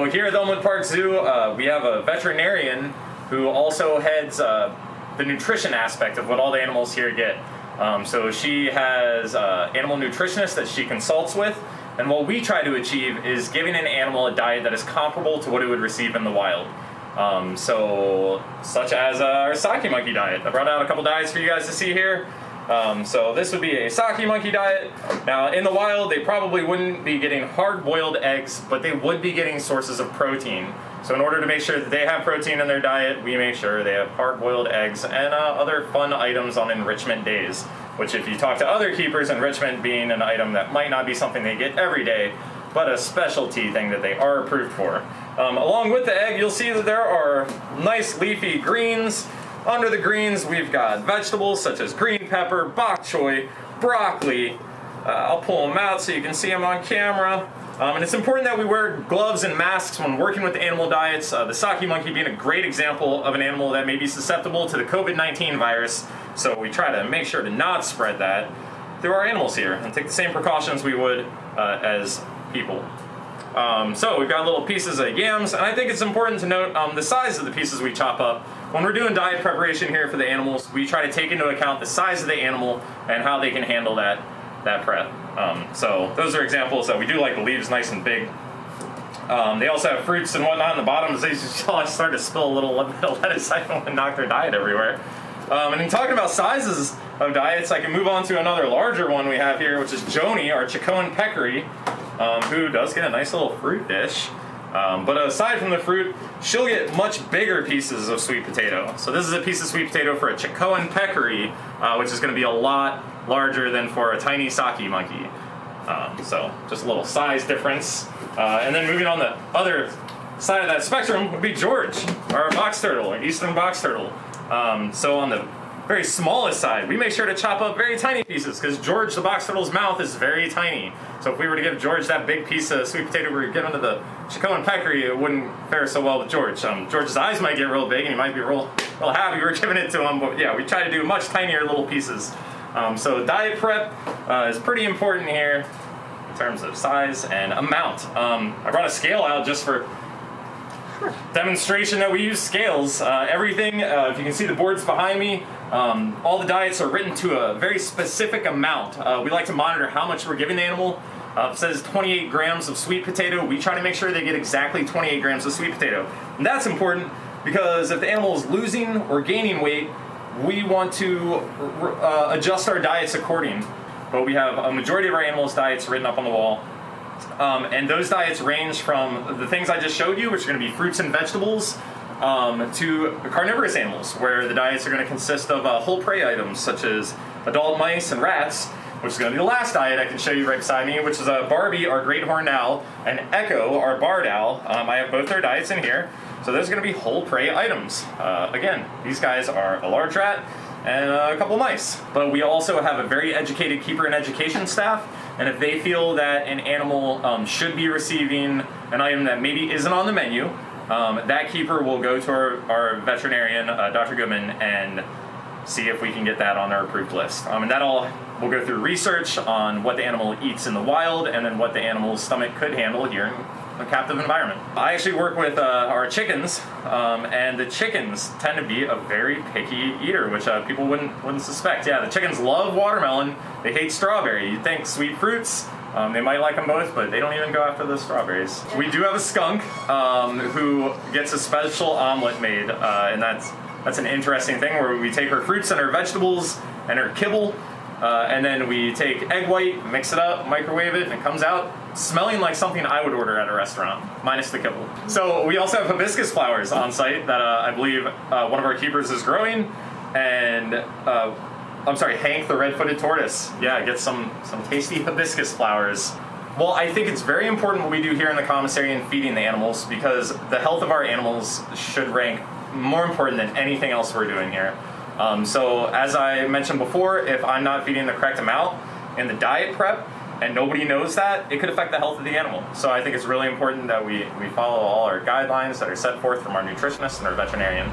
So here at the Elmwood Park Zoo, we have a veterinarian who also heads the nutrition aspect of what all the animals here get. So she has animal nutritionists that she consults with, and what we try to achieve is giving an animal a diet that is comparable to what it would receive in the wild. Such as our sake monkey diet. I brought out a couple diets for you guys to see here. So this would be a sake monkey diet. Now in the wild they probably wouldn't be getting hard-boiled eggs, but they would be getting sources of protein. So in order to make sure that they have protein in their diet, we make sure they have hard-boiled eggs and other fun items on enrichment days, which if you talk to other keepers, enrichment being an item that might not be something they get every day, but a specialty thing that they are approved for. Along with the egg, you'll see that there are nice leafy greens. Under the greens, we've got vegetables such as green pepper, bok choy, broccoli. I'll pull them out so you can see them on camera. And it's important that we wear gloves and masks when working with animal diets. The sake monkey being a great example of an animal that may be susceptible to the COVID-19 virus. So we try to make sure to not spread that through our animals here and take the same precautions we would as people. So we've got little pieces of yams, and I think it's important to note the size of the pieces we chop up. When we're doing diet preparation here for the animals, we try to take into account the size of the animal and how they can handle that prep. So those are examples that we do like the leaves nice and big. They also have fruits and whatnot in the bottom. They just start to spill a little bit of lettuce. I don't want to knock their diet everywhere. And in talking about sizes of diets, I can move on to another larger one we have here, which is Joni, our Chicoan peccary, who does get a nice little fruit dish. But aside from the fruit, she'll get much bigger pieces of sweet potato. So this is a piece of sweet potato for a Chicoan peccary, which is going to be a lot larger than for a tiny sake monkey. So just a little size difference. And then moving on the other side of that spectrum would be George, our box turtle, our eastern box turtle. So on the very smallest side, we make sure to chop up very tiny pieces because George the box turtle's mouth is very tiny. So if we were to give George that big piece of sweet potato we were giving to the Chicoan peccary, it wouldn't fare so well with George. George's eyes might get real big and he might be real happy we were giving it to him, but yeah, we try to do much tinier little pieces. So diet prep is pretty important here in terms of size and amount. I brought a scale out just for demonstration that we use scales. Everything, if you can see the boards behind me, all the diets are written to a very specific amount. We like to monitor how much we're giving the animal. It says 28 grams of sweet potato. We try to make sure they get exactly 28 grams of sweet potato. And that's important because if the animal is losing or gaining weight, we want to adjust our diets according. But we have a majority of our animals' diets written up on the wall. And those diets range from the things I just showed you, which are going to be fruits and vegetables, to carnivorous animals, where the diets are going to consist of whole prey items such as adult mice and rats, which is going to be the last diet I can show you right beside me, which is Barbie, our great horned owl, and Echo, our barred owl. I have both their diets in here. So those are going to be whole prey items. Again, these guys are a large rat and a couple of mice. But we also have a very educated keeper and education staff, and if they feel that an animal should be receiving an item that maybe isn't on the menu, that keeper will go to our veterinarian, Dr. Goodman, and see if we can get that on our approved list. And that all will go through research on what the animal eats in the wild and then what the animal's stomach could handle here in a captive environment. I actually work with our chickens, and the chickens tend to be a very picky eater, which people wouldn't suspect. Yeah, the chickens love watermelon. They hate strawberry. You'd think sweet fruits, they might like them both, but they don't even go after the strawberries. We do have a skunk who gets a special omelet made, and that's an interesting thing where we take her fruits and her vegetables and her kibble, and then we take egg white, mix it up, microwave it, and it comes out smelling like something I would order at a restaurant, minus the kibble. So we also have hibiscus flowers on site that I believe one of our keepers is growing, and I'm sorry, Hank the red-footed tortoise. Yeah, get some tasty hibiscus flowers. Well, I think it's very important what we do here in the commissary in feeding the animals, because the health of our animals should rank more important than anything else we're doing here. So as I mentioned before, if I'm not feeding the correct amount in the diet prep and nobody knows that, it could affect the health of the animal. So I think it's really important that we follow all our guidelines that are set forth from our nutritionist and our veterinarian.